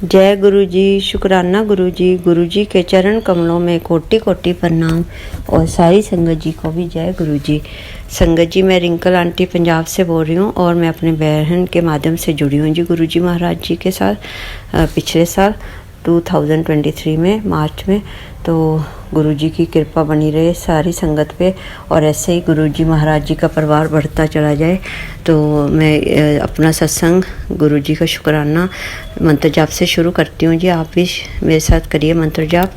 जय गुरु जी। शुक्राना गुरु जी के चरण कमलों में कोटि कोटि प्रणाम। और सारी संगत जी को भी जय गुरु जी। संगत जी, मैं रिंकल आंटी पंजाब से बोल रही हूँ और मैं अपने बहन के माध्यम से जुड़ी हूँ जी गुरु जी महाराज जी के साथ पिछले साल 2023 में मार्च में। तो गुरु जी की कृपा बनी रहे सारी संगत पे और ऐसे ही गुरु जी महाराज जी का परिवार बढ़ता चला जाए। तो मैं अपना सत्संग गुरु जी का शुक्राना मंत्र जाप से शुरू करती हूँ जी। आप भी मेरे साथ करिए मंत्र जाप।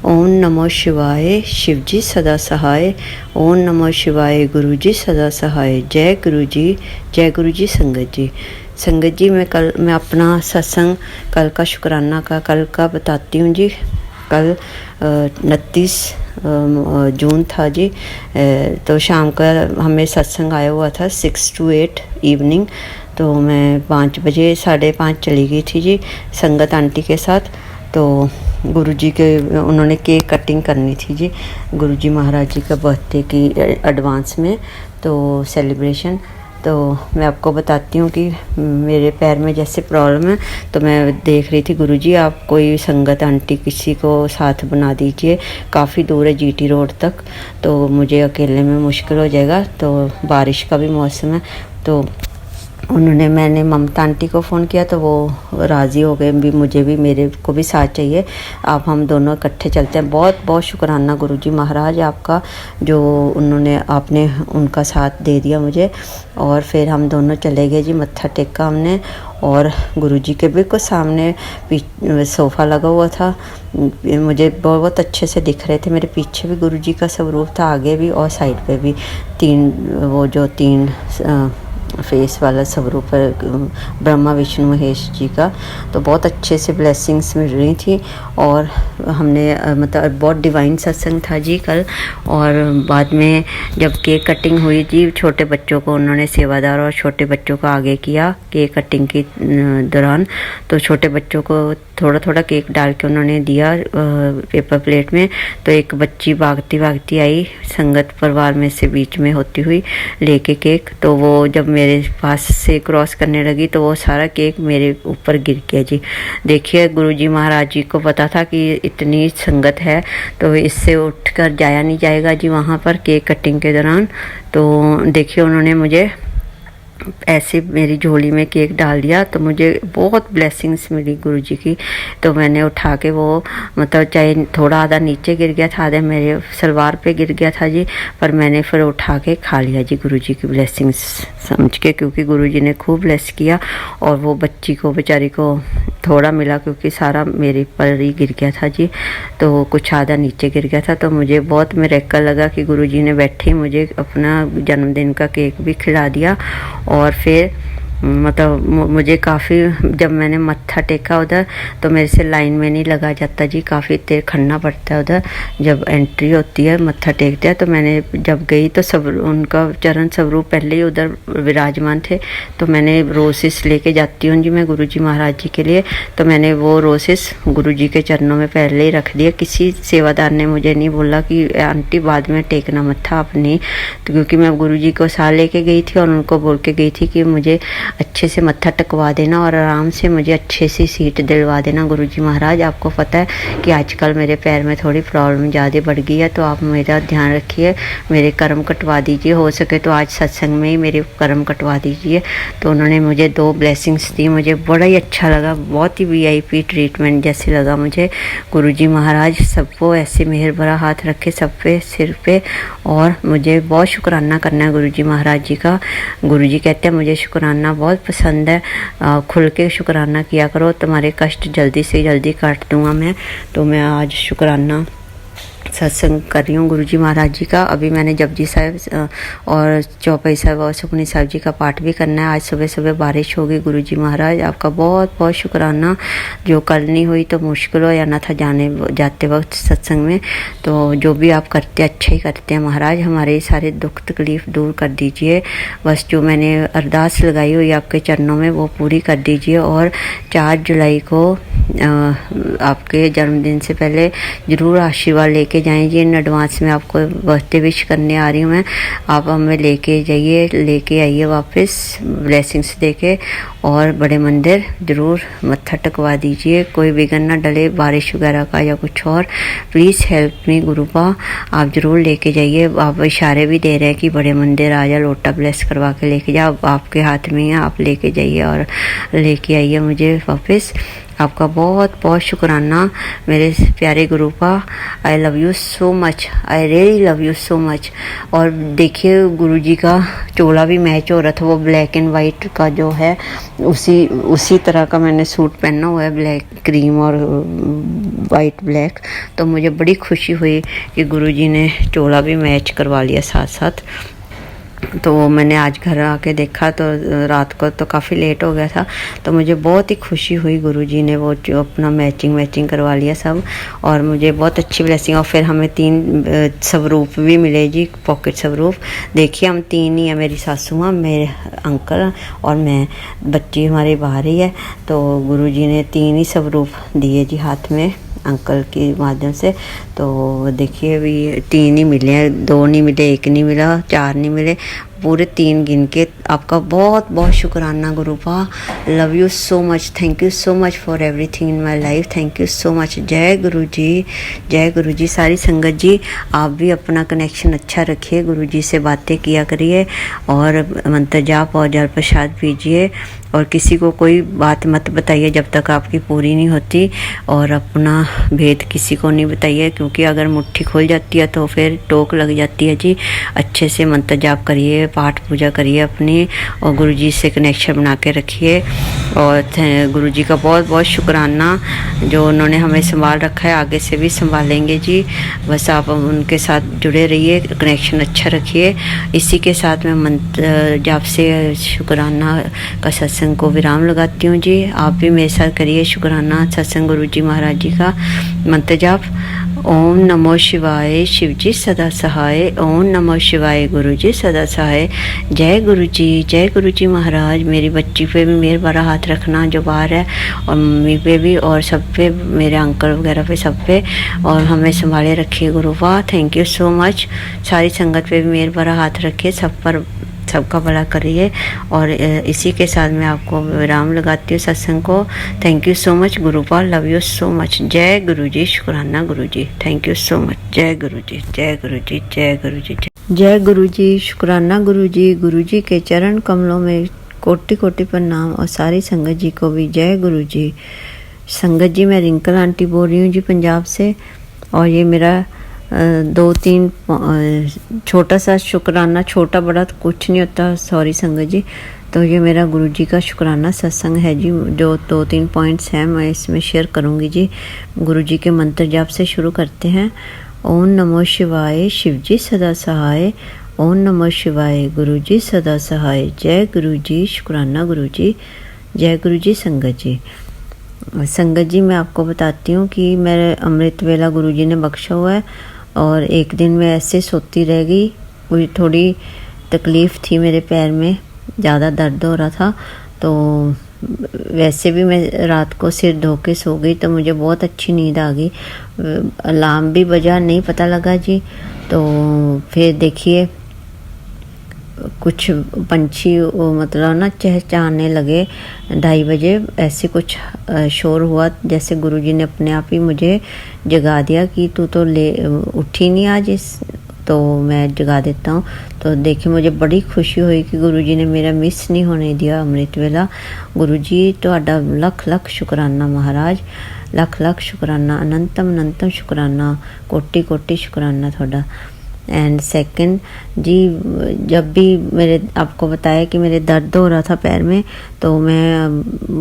ओम नमो शिवाय, शिव जी सदा सहाय। ओम नमो शिवाय, गुरु जी सदा सहाय। जय गुरु जी, जय गुरु जी। संगत जी मैं अपना सत्संग कल का शुक्राना का कल का बताती हूँ जी। कल 29 जून था जी। तो शाम का हमें सत्संग आया हुआ था 6 to 8 इवनिंग। तो मैं 5 बजे 5:30 चली गई थी जी संगत आंटी के साथ। तो गुरु जी के उन्होंने केक कटिंग करनी थी जी गुरु जी महाराज जी का बर्थडे की एडवांस में तो सेलिब्रेशन। तो मैं आपको बताती हूँ कि मेरे पैर में जैसे प्रॉब्लम है तो मैं देख रही थी गुरु जी आप कोई संगत आंटी किसी को साथ बना दीजिए। काफ़ी दूर है जीटी रोड तक, तो मुझे अकेले में मुश्किल हो जाएगा। तो बारिश का भी मौसम है। तो मैंने ममता आंटी को फ़ोन किया तो वो राज़ी हो गए भी, मुझे भी मेरे को भी साथ चाहिए, आप हम दोनों इकट्ठे चलते हैं। बहुत बहुत शुक्राना गुरु जी महाराज आपका, जो आपने उनका साथ दे दिया मुझे। और फिर हम दोनों चले गए जी, मत्था टेका हमने। और गुरु जी के बिल्कुल सामने सोफ़ा लगा हुआ था, मुझे बहुत अच्छे से दिख रहे थे। मेरे पीछे भी गुरु जी का स्वरूप था, आगे भी और साइड पे भी तीन फेस वाला स्वरूप है ब्रह्मा विष्णु महेश जी का। तो बहुत अच्छे से ब्लेसिंग्स मिल रही थी। और हमने मतलब बहुत डिवाइन सत्संग था जी कल। और बाद में जब केक कटिंग हुई जी, छोटे बच्चों को उन्होंने सेवादार और छोटे बच्चों को आगे किया केक कटिंग के दौरान। तो छोटे बच्चों को थोड़ा थोड़ा केक डाल के उन्होंने दिया पेपर प्लेट में। तो एक बच्ची भागती भागती आई संगत परिवार में से बीच में होती हुई लेके केक। तो वो जब मेरे पास से क्रॉस करने लगी तो वो सारा केक मेरे ऊपर गिर गया जी। देखिए गुरुजी महाराज जी को पता था कि इतनी संगत है तो इससे उठकर जाया नहीं जाएगा जी वहाँ पर केक कटिंग के दौरान। तो देखिए उन्होंने मुझे ऐसे मेरी झोली में केक डाल दिया। तो मुझे बहुत ब्लेसिंग्स मिली गुरुजी की। तो मैंने उठा के वो मतलब चाहे थोड़ा आधा नीचे गिर गया था, आधा मेरे सलवार पे गिर गया था जी, पर मैंने फिर उठा के खा लिया जी गुरुजी की ब्लेसिंग्स समझ के, क्योंकि गुरुजी ने खूब ब्लेस किया। और वो बच्ची को बेचारी को थोड़ा मिला क्योंकि सारा मेरे पर ही गिर गया था जी। तो कुछ आधा नीचे गिर गया था। तो मुझे बहुत मिरेकल लगा कि गुरुजी ने बैठे ही मुझे अपना जन्मदिन का केक भी खिला दिया। और फिर मतलब मुझे काफ़ी, जब मैंने मत्था टेका उधर तो मेरे से लाइन में नहीं लगा जाता जी, काफ़ी देर खड़ना पड़ता है उधर जब एंट्री होती है मत्था टेकते हैं। तो मैंने जब गई तो सब उनका चरण स्वरूप पहले ही उधर विराजमान थे। तो मैंने रोसेस लेके जाती हूँ जी मैं गुरुजी महाराज जी के लिए। तो मैंने वो रोसेस गुरुजी के चरणों में पहले ही रख दिया। किसी सेवादार ने मुझे नहीं बोला कि आंटी बाद में टेकना मत्था अपनी, तो क्योंकि मैं गुरुजी को साथ लेके गई थी और उनको बोल के गई थी कि मुझे अच्छे से मत्था टकवा देना और आराम से मुझे अच्छे सी सीट दिलवा देना गुरुजी महाराज। आपको पता है कि आजकल मेरे पैर में थोड़ी प्रॉब्लम ज़्यादा बढ़ गई है, तो आप मेरा ध्यान रखिए, मेरे कर्म कटवा दीजिए, हो सके तो आज सत्संग में ही मेरे कर्म कटवा दीजिए। तो उन्होंने मुझे 2 ब्लेसिंग्स दी, मुझे बड़ा ही अच्छा लगा, बहुत ही VIP ट्रीटमेंट जैसे लगा मुझे। गुरुजी महाराज सबको ऐसे मेहर भरा हाथ रखे सब पे सिर पे। और मुझे बहुत शुक्राना करना है गुरुजी महाराज जी का। गुरुजी कहते हैं मुझे शुक्राना बहुत पसंद है, खुल के शुक्राना किया करो, तुम्हारे कष्ट जल्दी से जल्दी काट दूंगा मैं। तो मैं आज शुक्राना सत्संग कर रही हूँ गुरुजी महाराज जी का। अभी मैंने जपजी साहिब और चौपाई साहिब और सुखमनी साहिब जी का पाठ भी करना है। आज सुबह सुबह बारिश होगी। गुरुजी महाराज आपका बहुत बहुत शुक्राना, जो कल नहीं हुई तो मुश्किल हो जाना था जाते वक्त सत्संग में। तो जो भी आप करते हैं अच्छा ही करते हैं महाराज, हमारे सारे दुख तकलीफ़ दूर कर दीजिए। बस जो मैंने अरदास लगाई हुई आपके चरणों में वो पूरी कर दीजिए। और 4 जुलाई को आपके जन्मदिन से पहले ज़रूर आशीर्वाद लेके जाएं जी। इन एडवांस में आपको बर्थडे विश करने आ रही हूँ मैं। आप हमें लेके आइए वापस ब्लेसिंग्स देके, और बड़े मंदिर ज़रूर मत्था टेकवा दीजिए। कोई विघ्न ना डले बारिश वगैरह का या कुछ और। प्लीज़ हेल्प मी गुरुपा, आप ज़रूर लेके जाइए। आप इशारे भी दे रहे हैं कि बड़े मंदिर आ जा, लोटा ब्लेस करवा के लेके जाओ। आपके हाथ में ही है, आप लेके जाइए और लेके आइए मुझे वापस। आपका बहुत बहुत शुक्राना मेरे प्यारे गुरुपा। I love you so much, I really love you so much. और देखिए गुरुजी का चोला भी मैच हो रहा था, वो ब्लैक एंड वाइट का जो है उसी तरह का मैंने सूट पहना हुआ है, ब्लैक क्रीम और वाइट ब्लैक। तो मुझे बड़ी खुशी हुई कि गुरुजी ने चोला भी मैच करवा लिया साथ साथ। तो मैंने आज घर आके देखा तो रात को तो काफ़ी लेट हो गया था, तो मुझे बहुत ही खुशी हुई। गुरुजी ने वो जो अपना मैचिंग करवा लिया सब, और मुझे बहुत अच्छी ब्लेसिंग। और फिर हमें 3 स्वरूप भी मिले जी, पॉकेट स्वरूप। देखिए हम 3 ही है, मेरी सासू माँ, मेरे अंकल और मैं। बच्ची हमारी बाहर ही है, तो गुरुजी ने 3 ही स्वरूप दिए जी हाथ में अंकल के माध्यम से। तो देखिए अभी 3 ही मिले हैं, 2 नहीं मिले, 1 नहीं मिला, 4 नहीं मिले, पूरे 3 गिन के। आपका बहुत बहुत शुक्राना गुरुपा। Love you so much, thank you so much for everything in my life, thank you so much. जय गुरु जी, जय गुरु जी। सारी संगत जी आप भी अपना कनेक्शन अच्छा रखिए, गुरु जी से बातें किया करिए, और मंत्र जाप और जल प्रसाद पीजिए, और किसी को कोई बात मत बताइए जब तक आपकी पूरी नहीं होती। और अपना भेद किसी को नहीं बताइए, क्योंकि अगर मुट्ठी खुल जाती है तो फिर टोक लग जाती है जी। अच्छे से मंत्र जाप करिए, पाठ पूजा करिए अपनी, और गुरुजी से कनेक्शन बना के रखिए। और गुरुजी का बहुत बहुत शुक्राना जो उन्होंने हमें संभाल रखा है, आगे से भी संभालेंगे जी। बस आप उनके साथ जुड़े रहिए, कनेक्शन अच्छा रखिए। इसी के साथ मैं मंत्र जाप से शुक्राना का सत्संग को विराम लगाती हूँ जी। आप भी मेरे साथ करिए शुक्राना सत्संग गुरुजी महाराज जी का मंत्र जाप। ओम नमो शिवाय, शिव जी सदा सहाय। ओम नमो शिवाय, गुरु जी सदा सहाय। जय गुरु जी महाराज। मेरी बच्ची पे भी मेरे बड़ा हाथ रखना जो बाहर है, और मम्मी पे भी, और सब पे, मेरे अंकल वगैरह पे, सब पे, और हमें संभाले रखिए गुरुवा। Thank you so much. सारी संगत पे भी मेरे बड़ा हाथ रखिए, सब पर सबका भला करिए। और इसी के साथ मैं आपको विराम लगाती हूँ सत्संग को। Thank you so much Gurupal, love you so much. जय गुरु जी, शुक्राना गुरु जी, थैंक यू सो मच। जय गुरु जी, जय गुरु जी, जय गुरु जी, जय गुरु जी, शुक्राना गुरु जी के चरण कमलों में कोटि कोटि प्रणाम, और सारी संगत जी को भी जय गुरु जी। संगत जी मैं रिंकल आंटी बोल रही हूँ जी पंजाब से, और ये मेरा 2-3 छोटा सा शुक्राना, छोटा बड़ा तो कुछ नहीं होता, सॉरी संगत जी। तो ये मेरा गुरुजी का शुक्राना सत्संग है जी, जो 2-3 पॉइंट्स हैं मैं इसमें शेयर करूँगी जी। गुरुजी के मंत्र जाप से शुरू करते हैं। ओम नमो शिवाय, शिव जी सदा सहाय। ओम नमो शिवाय, गुरु जी सदा सहाय। जय गुरु जी, शुक्राना गुरु जी, जय गुरु जी। संगत जी, संगत जी मैं आपको बताती हूँ कि मेरे अमृत वेला गुरुजी ने बख्शा हुआ है, और एक दिन मैं ऐसे सोती रह गई। मुझे थोड़ी तकलीफ़ थी, मेरे पैर में ज़्यादा दर्द हो रहा था, तो वैसे भी मैं रात को सिर धो के सो गई, तो मुझे बहुत अच्छी नींद आ गई। अलार्म भी बजा, नहीं पता लगा जी। तो फिर देखिए कुछ पंछी मतलब ना चहचहाने लगे, 2:30 बजे ऐसे कुछ शोर हुआ, जैसे गुरुजी ने अपने आप ही मुझे जगा दिया कि तू तो उठी नहीं आज, तो मैं जगा देता हूँ। तो देखिए मुझे बड़ी खुशी हुई कि गुरुजी ने मेरा मिस नहीं होने दिया अमृत वेला। गुरुजी तुहाडा लख लख शुक्राना महाराज, लख लख शुक्राना, अनंतम शुक्राना, कोटि कोटि शुक्राना थोड़ा। एंड सेकंड जी, जब भी मेरे आपको बताया कि मेरे दर्द हो रहा था पैर में, तो मैं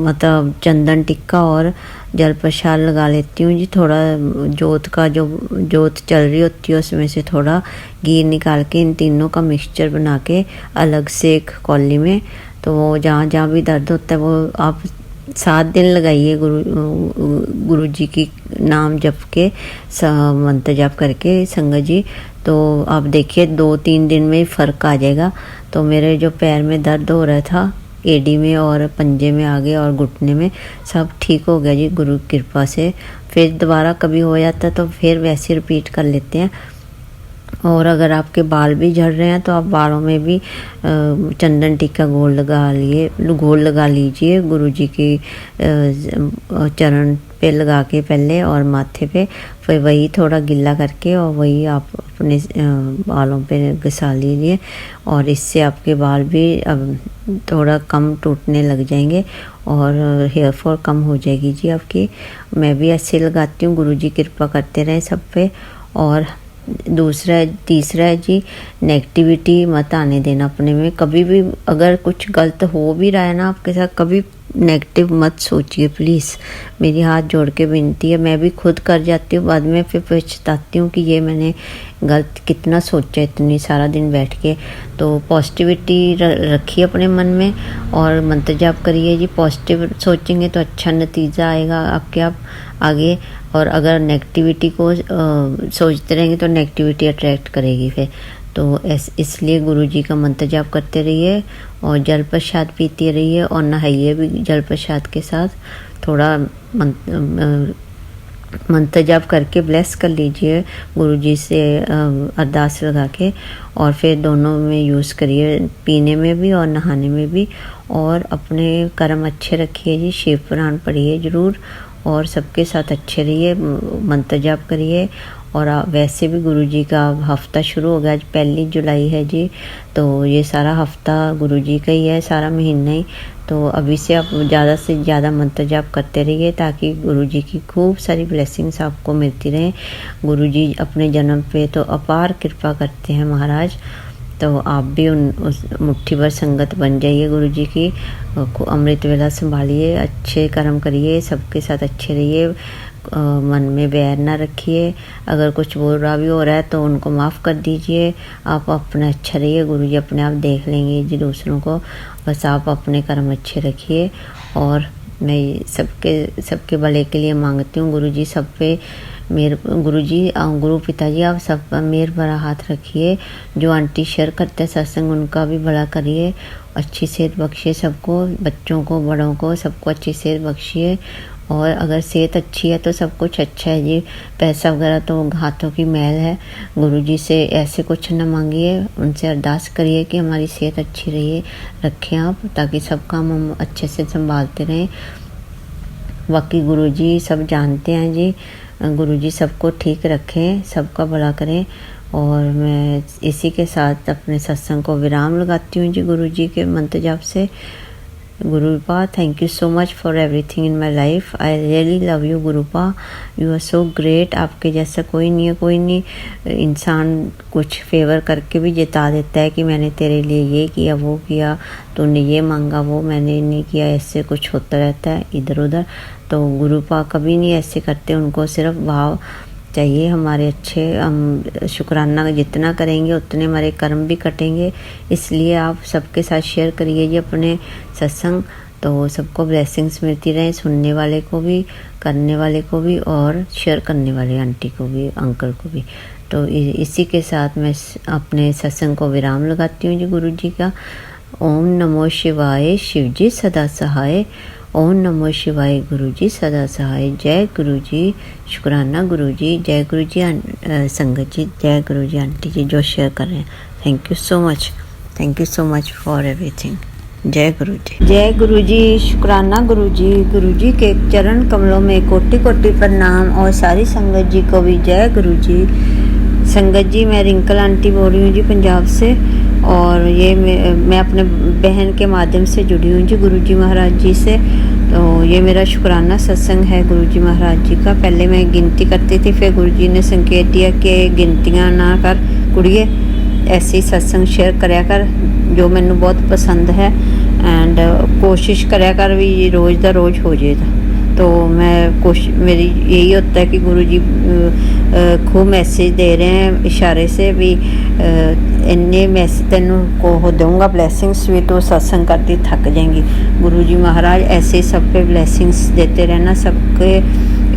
मतलब चंदन टिक्का और जल प्रसाद लगा लेती हूँ जी। थोड़ा जोत का जो जोत चल रही होती है उसमें से थोड़ा घी निकाल के इन तीनों का मिक्सचर बना के अलग से एक कौली में, तो वो जहाँ जहाँ भी दर्द होता है वो आप 7 दिन लगाइए गुरु जी की नाम जप के, मंत्र जाप करके संगत जी। तो आप देखिए 2-3 दिन में फ़र्क आ जाएगा। तो मेरे जो पैर में दर्द हो रहा था एडी में और पंजे में आगे और घुटने में सब ठीक हो गया जी गुरु की कृपा से। फिर दोबारा कभी हो जाता तो फिर वैसे रिपीट कर लेते हैं। और अगर आपके बाल भी झड़ रहे हैं तो आप बालों में भी चंदन टीका गोल लगा लीजिए गुरुजी की चरण पे लगा के पहले और माथे पे, फिर वही थोड़ा गिल्ला करके और वही आप अपने बालों पे घसा लीजिए और इससे आपके बाल भी अब थोड़ा कम टूटने लग जाएंगे और हेयर फॉल कम हो जाएगी जी आपकी। मैं भी ऐसे लगाती हूँ, गुरुजी कृपा करते रहे सब पे। और तीसरा है जी, नेगेटिविटी मत आने देना अपने में। कभी भी अगर कुछ गलत हो भी रहा है ना आपके साथ, कभी नेगेटिव मत सोचिए प्लीज़, मेरी हाथ जोड़ के विनती है। मैं भी खुद कर जाती हूँ, बाद में फिर पछताती हूँ कि ये मैंने गलत कितना सोचा इतनी सारा दिन बैठ के। तो पॉजिटिविटी रखिए अपने मन में और मंत्र जाप करिए जी। पॉजिटिव सोचेंगे तो अच्छा नतीजा आएगा आपके आप आगे। और अगर नेगेटिविटी को सोचते रहेंगे तो नेगेटिविटी अट्रैक्ट करेगी फिर। तो इसलिए गुरुजी का मंत्र जाप करते रहिए और जल प्रसाद पीते रहिए और नहाइए भी जल प्रसाद के साथ। थोड़ा मंत्र जाप करके ब्लेस कर लीजिए गुरुजी से अरदास लगा के, और फिर दोनों में यूज़ करिए, पीने में भी और नहाने में भी। और अपने कर्म अच्छे रखिए जी, शिव पुराण पढ़िए ज़रूर और सबके साथ अच्छे रहिए, मंत्र जाप करिए। और वैसे भी गुरुजी का हफ्ता शुरू हो गया, आज 1 जुलाई है जी, तो ये सारा हफ्ता गुरुजी का ही है, सारा महीना ही। तो अभी से आप ज़्यादा से ज़्यादा मंत्र जाप करते रहिए ताकि गुरुजी की खूब सारी ब्लेसिंग्स आपको मिलती रहें। गुरुजी अपने जन्म पे तो अपार कृपा करते हैं महाराज। तो आप भी उस मुट्ठी भर संगत बन जाइए गुरुजी की, अमृत वेला संभालिए, अच्छे कर्म करिए, सबके साथ अच्छे रहिए, मन में बैर ना रखिए। अगर कुछ बुरा भी हो रहा है तो उनको माफ़ कर दीजिए। आप अपना अच्छा रहिए, गुरुजी अपने आप देख लेंगे जी दूसरों को। बस आप अपने कर्म अच्छे रखिए और मैं सबके भले के लिए मांगती हूँ। गुरुजी सब पे गुरु पिताजी आप सब पर मेहर भरा हाथ रखिए। जो आंटी शेयर करते हैं सत्संग उनका भी भला करिए, अच्छी सेहत बख्शिए सबको, बच्चों को बड़ों को सबको अच्छी सेहत बख्शिए। और अगर सेहत अच्छी है तो सब कुछ अच्छा है जी। पैसा वगैरह तो हाथों की मैल है, गुरुजी से ऐसे कुछ न मांगिए, उनसे अरदास करिए कि हमारी सेहत अच्छी रखें आप, ताकि सब काम हम अच्छे से संभालते रहें। बाकी गुरुजी सब जानते हैं जी, गुरुजी सबको ठीक रखें, सबका भला करें। और मैं इसी के साथ अपने सत्संग को विराम लगाती हूँ जी गुरुजी के मंत्र जाप से। गुरुपा, thank you so much for everything in my life. I really love you गुरुपा, यू आर सो ग्रेट। आपके जैसा कोई नहीं। इंसान कुछ फेवर करके भी जिता देता है कि मैंने तेरे लिए ये किया वो किया, तूने ये मांगा वो मैंने नहीं किया, ऐसे कुछ होता रहता है इधर उधर। तो गुरुपा कभी नहीं ऐसे करते, उनको सिर्फ भाव चाहिए हमारे अच्छे। हम शुक्राना जितना करेंगे उतने हमारे कर्म भी कटेंगे। इसलिए आप सबके साथ शेयर करिए जी अपने सत्संग, तो सबको ब्लेसिंग्स मिलती रहे, सुनने वाले को भी, करने वाले को भी और शेयर करने वाले आंटी को भी, अंकल को भी। तो इसी के साथ मैं अपने सत्संग को विराम लगाती हूँ जी गुरुजी का। ओम नमो शिवाय, शिव जी सदा सहाय। ओम नमो शिवाय, गुरुजी सदा सहाय। जय गुरुजी, शुक्राना गुरुजी, जय गुरुजी संगत जी, जय गुरुजी आंटी जी जो शेयर कर रहे हैं। Thank you so much for everything. जय गुरुजी, जय गुरुजी, शुक्राना गुरुजी के चरण कमलों में कोटि कोटि प्रणाम और सारी संगत जी को भी जय गुरुजी। संगत जी, मैं रिंकल आंटी बोल रही हूँ जी पंजाब से, और ये मैं अपने बहन के माध्यम से जुड़ी हूँ जी गुरुजी महाराज जी से। तो ये मेरा शुक्राना सत्संग है गुरुजी महाराज जी का। पहले मैं गिनती करती थी, फिर गुरुजी ने संकेत दिया कि गिनतियाँ ना कर कुड़िए, ऐसे ही सत्संग शेयर करया कर जो मैनू बहुत पसंद है, एंड कोशिश करया कर भी रोज़ दा रोज़ हो जाएगा। तो मेरी यही होता है कि गुरुजी खूब मैसेज दे रहे हैं इशारे से भी इन्ने मैसेज तेनों को दूंगा ब्लेसिंग्स भी, तो सत्संग करती थक जाएंगी। गुरुजी महाराज ऐसे सब पे ब्लेसिंग्स देते रहना, सबके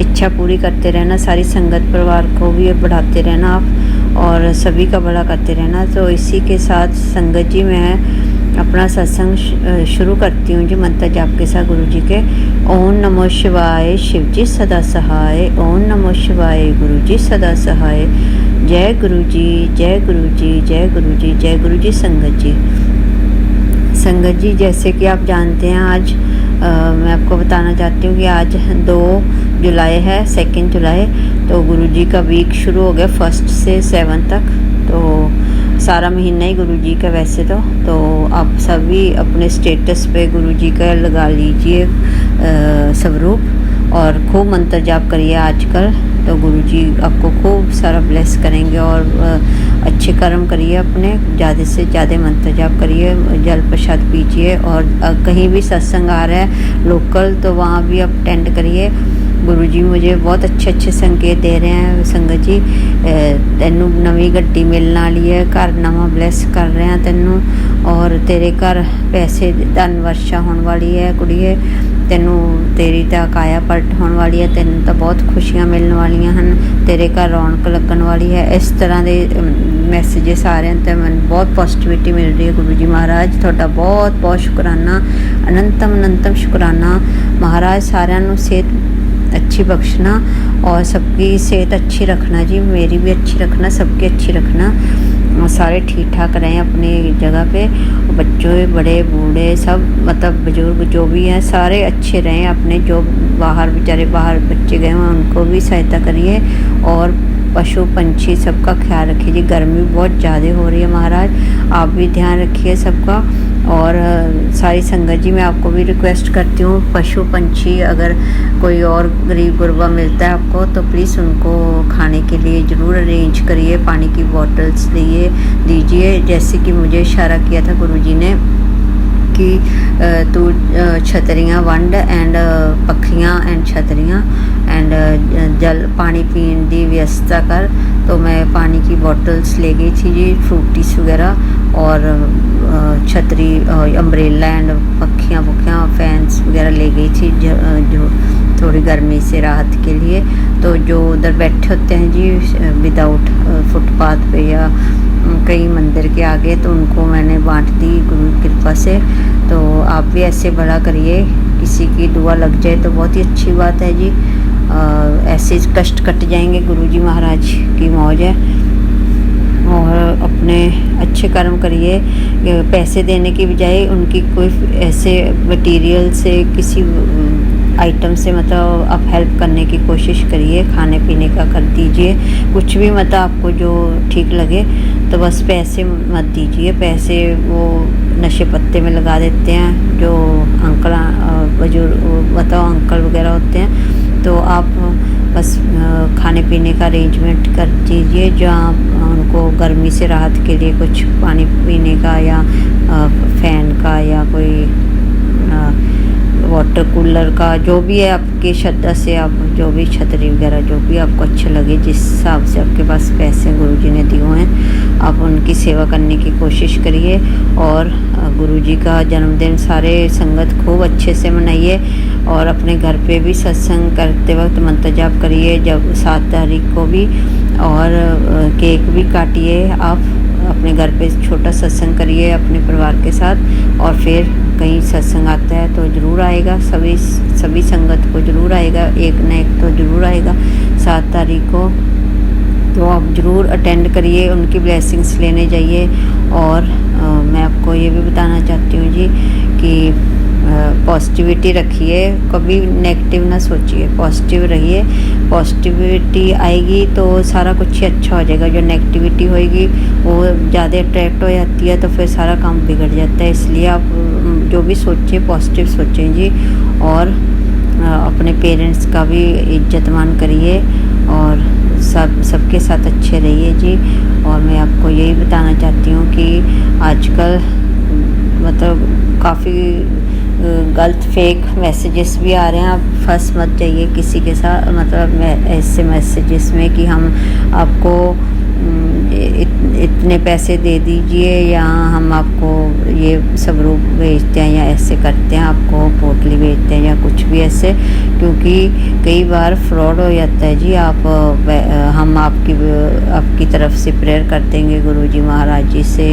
इच्छा पूरी करते रहना, सारी संगत परिवार को भी बढ़ाते रहना आप, और सभी का बड़ा करते रहना। तो इसी के साथ संगत जी मैं अपना सत्संग शुरू करती हूँ जी मंत्र जाप के साथ गुरु जी के। ओम नमो शिवाय, शिव जी सदा सहाय। ओम नमो शिवाय, गुरु जी सदा सहाय। जय गुरु जी, जय गुरु जी, जय गुरु जी, जय गुरु जी। संगत जी, संगत जी जैसे कि आप जानते हैं, आज मैं आपको बताना चाहती हूँ कि आज 2 जुलाई है, 2 जुलाई। तो गुरु जी का वीक शुरू हो गया 1 से 7 तक। तो सारा महीना ही गुरु जी का वैसे तो आप सभी अपने स्टेटस पे गुरु जी का लगा लीजिए स्वरूप और खूब मंत्र जाप करिए आजकल। तो गुरु जी आपको खूब सारा ब्लेस करेंगे और अच्छे कर्म करिए अपने, ज़्यादा से ज़्यादा मंत्र जाप करिए, जल प्रसाद पीजिए। और कहीं भी सत्संग आ रहा है लोकल तो वहाँ भी आप अटेंड करिए। गुरुजी मुझे बहुत अच्छे संकेत दे रहे हैं, संगत जी तैनू नवी गड्डी मिलने वाली है, घर नवा ब्लैस कर रहे हैं तैनू, और तेरे घर पैसे धन वर्षा होने वाली है कुड़िए, तैनू तेरी तो काया पलट होने वाली है, तैनू तो बहुत खुशियां मिलने वाली हैं, तेरे घर रौनक लगन वाली है। इस तरह के मैसेजेस आ रहे हैं तो मैं बहुत पॉजिटिविटी मिल रही है। गुरु जी महाराज थोड़ा बहुत बहुत शुकराना, अनंतम शुकराना महाराज। सारिਆਂ ਨੂੰ सेहत अच्छी बख्शना और सबकी सेहत अच्छी रखना जी, मेरी भी अच्छी रखना, सबकी अच्छी रखना, सारे ठीक ठाक रहें अपनी जगह पे, बच्चों बड़े बूढ़े सब, मतलब बुजुर्ग जो भी हैं सारे अच्छे रहें अपने, जो बाहर बेचारे बाहर बच्चे गए हैं उनको भी सहायता करिए, और पशु पंछी सबका ख्याल रखिए जी। गर्मी बहुत ज़्यादा हो रही है महाराज, आप भी ध्यान रखिए सबका। और सारी संगत जी मैं आपको भी रिक्वेस्ट करती हूँ, पशु पंछी अगर कोई और गरीब गुरबा मिलता है आपको तो प्लीज़ उनको खाने के लिए ज़रूर अरेंज करिए, पानी की बॉटल्स दीजिए। जैसे कि मुझे इशारा किया था गुरुजी ने कि तू छतरियाँ वंड एंड पखियाँ एंड छतरियाँ एंड जल पानी पीने की व्यवस्था कर। तो मैं पानी की बॉटल्स ले गई थी जी, फ्रूटीज वगैरह और छतरी अम्ब्रेला एंड पखियाँ फैंस वगैरह ले गई थी जो थोड़ी गर्मी से राहत के लिए। तो जो उधर बैठे होते हैं जी विदाउट फुटपाथ पे या कई मंदिर के आगे, तो उनको मैंने बांट दी गुरु की कृपा से। तो आप भी ऐसे बड़ा करिए, किसी की दुआ लग जाए तो बहुत ही अच्छी बात है जी। ऐसे कष्ट कट जाएंगे, गुरुजी महाराज की मौज है। और अपने अच्छे कर्म करिए, पैसे देने की बजाय उनकी कोई ऐसे मटेरियल से किसी आइटम से मतलब आप हेल्प करने की कोशिश करिए, खाने पीने का कर दीजिए, कुछ भी मतलब आपको जो ठीक लगे। तो बस पैसे मत दीजिए, पैसे वो नशे पत्ते में लगा देते हैं जो अंकल बुजुर्ग बताओ अंकल वगैरह होते हैं। तो आप बस खाने पीने का अरेंजमेंट कर दीजिए, जहाँ उनको गर्मी से राहत के लिए कुछ पानी पीने का या फैन का या कोई वाटर कूलर का, जो भी है आपकी श्रद्धा से आप जो भी छतरी वगैरह जो भी आपको अच्छा लगे, जिस हिसाब से आपके पास पैसे गुरुजी ने दिए हुए हैं आप उनकी सेवा करने की कोशिश करिए। और गुरुजी का जन्मदिन सारे संगत खूब अच्छे से मनाइए, और अपने घर पे भी सत्संग करते वक्त मंत्र जाप करिए जब 7 तारीख को भी, और केक भी काटिए आप अपने घर पे, छोटा सत्संग करिए अपने परिवार के साथ। और फिर कहीं सत्संग आता है तो ज़रूर आएगा, सभी संगत को ज़रूर आएगा, एक न एक तो ज़रूर आएगा 7 तारीख को। तो आप ज़रूर अटेंड करिए, उनकी ब्लेसिंग्स लेने जाइए। और मैं आपको ये भी बताना चाहती हूँ जी कि पॉजिटिविटी रखिए, कभी नेगेटिव ना सोचिए, पॉजिटिव रहिए। पॉजिटिविटी आएगी तो सारा कुछ ही अच्छा हो जाएगा, जो नेगेटिविटी होएगी वो ज़्यादा अट्रैक्ट हो जाती है तो फिर सारा काम बिगड़ जाता है। इसलिए आप जो भी सोचें पॉजिटिव सोचें जी, और अपने पेरेंट्स का भी इज्जत मान करिए और सबके साथ अच्छे रहिए जी। और मैं आपको यही बताना चाहती हूँ कि आजकल मतलब काफ़ी गलत फेक मैसेजेस भी आ रहे हैं, आप फंस मत जाइए किसी के साथ, मतलब ऐसे मैसेजेस में कि हम आपको इतने पैसे दे दीजिए या हम आपको ये सब रूप भेजते हैं या ऐसे करते हैं, आपको पोटली भेजते हैं या कुछ भी ऐसे, क्योंकि कई बार फ्रॉड हो जाता है जी। हम आपकी तरफ से प्रेयर कर देंगे गुरुजी महाराज जी से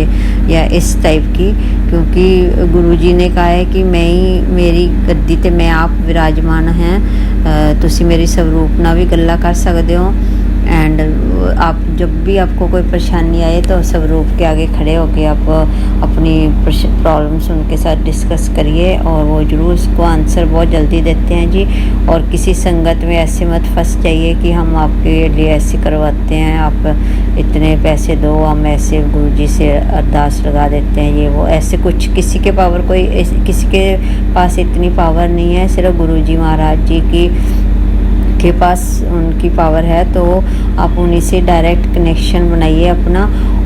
या इस टाइप की, क्योंकि गुरुजी ने कहा है कि मेरी गद्दी ते मैं आप विराजमान हैं, तुसी मेरी स्वरूपना भी गल्ला कर सकते हो। एंड आप जब भी आपको कोई परेशानी आए तो स्वरूप के आगे खड़े होके आप अपनी प्रॉब्लम्स उनके साथ डिस्कस करिए और वो ज़रूर उसको आंसर बहुत जल्दी देते हैं जी। और किसी संगत में ऐसे मत फंस जाइए कि हम आपके लिए ऐसे करवाते हैं, आप इतने पैसे दो, हम ऐसे गुरुजी से अरदास लगा देते हैं, ये वो ऐसे कुछ। किसी के पास इतनी पावर नहीं है, सिर्फ गुरुजी महाराज जी के पास उनकी पावर है। तो आप उन्हीं से डायरेक्ट कनेक्शन बनाइए अपना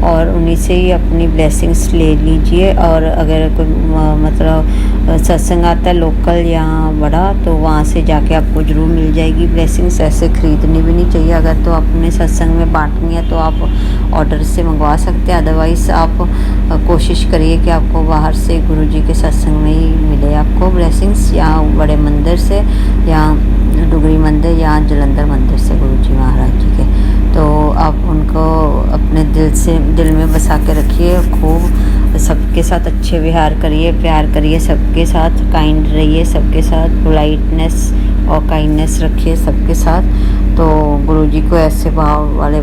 और उन्हीं से ही अपनी ब्लेसिंग्स ले लीजिए। और अगर कोई मतलब सत्संग आता है लोकल या बड़ा, तो वहाँ से जाके आपको ज़रूर मिल जाएगी ब्लेसिंग्स। ऐसे ख़रीदनी भी नहीं चाहिए। अगर तो अपने सत्संग में बांटनी है तो आप ऑर्डर से मंगवा सकते हैं, अदरवाइज़ आप कोशिश करिए कि आपको बाहर से गुरुजी के सत्संग में ही मिले आपको ब्लेसिंग्स, या बड़े मंदिर से या डुगरी मंदिर या जलंधर मंदिर से गुरुजी महाराज जी के। तो आप उनको अपने दिल में बसा के रखिए। खूब सबके साथ अच्छे व्यवहार करिए, प्यार करिए, सबके साथ काइंड रहिए, सबके साथ पोलाइटनेस और काइंडनेस रखिए सबके साथ। तो गुरुजी को ऐसे भाव वाले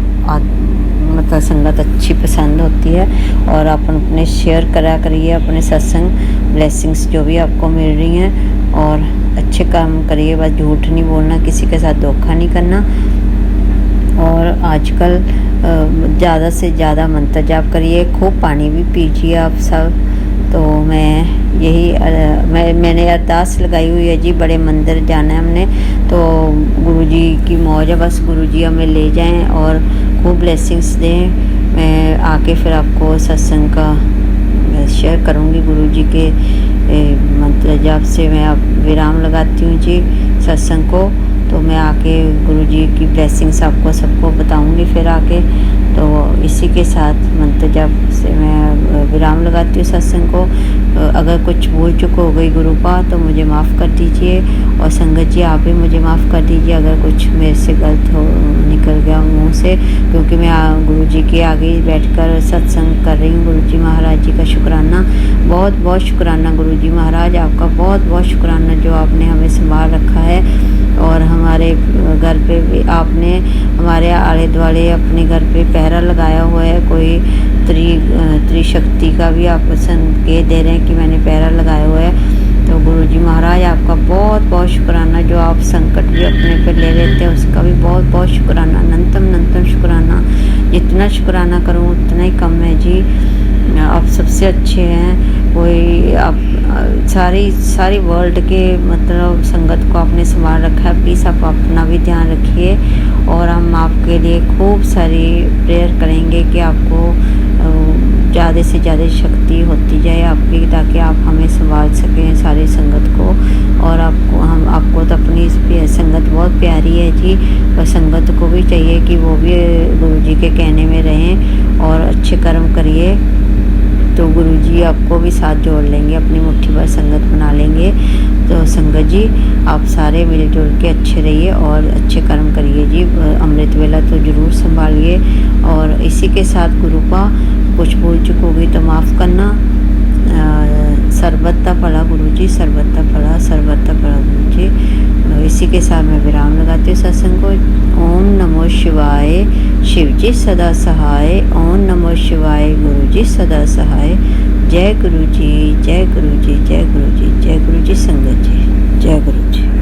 मतलब संगत अच्छी पसंद होती है। और आप अपने शेयर करा करिए अपने सत्संग ब्लेसिंग्स जो भी आपको मिल रही हैं, और अच्छे काम करिए, बस झूठ नहीं बोलना, किसी के साथ धोखा नहीं करना। और आजकल ज़्यादा से ज़्यादा मंत्र जाप करिए, खूब पानी भी पीजिए आप सब। तो मैंने अरदास लगाई हुई है जी, बड़े मंदिर जाना है हमने, तो गुरुजी की मौज है, बस गुरुजी हमें ले जाएं और खूब ब्लेसिंग्स दें। मैं आके फिर आपको सत्संग का शेयर करूँगी। गुरुजी के मंत्र जाप से मैं अब विराम लगाती हूँ जी सत्संग को। तो मैं आके गुरुजी की ब्लेसिंग्स आपको सबको बताऊँगी फिर आके। तो इसी के साथ मंत्र जाप से मैं विराम लगाती हूँ सत्संग को। अगर कुछ भूल चूक हो गई गुरुपा तो मुझे माफ़ कर दीजिए, और संगत जी आप भी मुझे माफ़ कर दीजिए अगर कुछ मेरे से गलत निकल गया मुँह से, क्योंकि मैं गुरुजी के आगे बैठकर सत्संग कर रही हूँ। गुरुजी महाराज जी का शुक्राना, बहुत बहुत शुक्राना गुरुजी महाराज, आपका बहुत बहुत शुक्राना जो आपने हमें संभाल रखा है। और हमारे घर पे भी आपने हमारे आले दुआले अपने घर पे पहरा लगाया हुआ है। कोई त्रिशक्ति का भी आप संकेत दे रहे हैं कि मैंने पहरा लगाया हुआ है। तो गुरुजी महाराज आपका बहुत बहुत शुक्राना, जो आप संकट भी अपने पे ले लेते हैं उसका भी बहुत बहुत शुक्राना, अनंतम शुक्राना। जितना शुक्राना करूँ उतना ही कम है जी। आप सबसे अच्छे हैं। कोई आप सारी वर्ल्ड के मतलब संगत को आपने संभाल रखा है। प्लीज़ आप अपना भी ध्यान रखिए, और हम आपके लिए खूब सारी प्रेयर करेंगे कि आपको ज़्यादा से ज़्यादा शक्ति होती जाए आपकी, ताकि आप हमें संभाल सकें सारी संगत को। और आपको तो अपनी संगत बहुत प्यारी है जी, पर संगत को भी चाहिए कि वो भी गुरुजी के कहने में रहें और अच्छे कर्म करिए। तो गुरुजी आपको भी साथ जोड़ लेंगे, अपनी मुट्ठी भर संगत बना लेंगे। तो संगत जी आप सारे मिलजुल के अच्छे रहिए और अच्छे कर्म करिए जी। अमृत वेला तो ज़रूर संभालिए। और इसी के साथ गुरुपा कुछ भूल चुक होगी तो माफ़ करना। सर्वत्र भला गुरुजी, सर्वत्र भला गुरुजी। इसी के साथ मैं विराम लगाती हूँ सत्संग को। ओम नमो शिवाय, शिवजी सदा सहाय। ओम नमो शिवाय, गुरुजी सदा सहाय। जय गुरुजी, जय गुरुजी, जय गुरुजी, जय गुरुजी संगत जी, जय गुरुजी।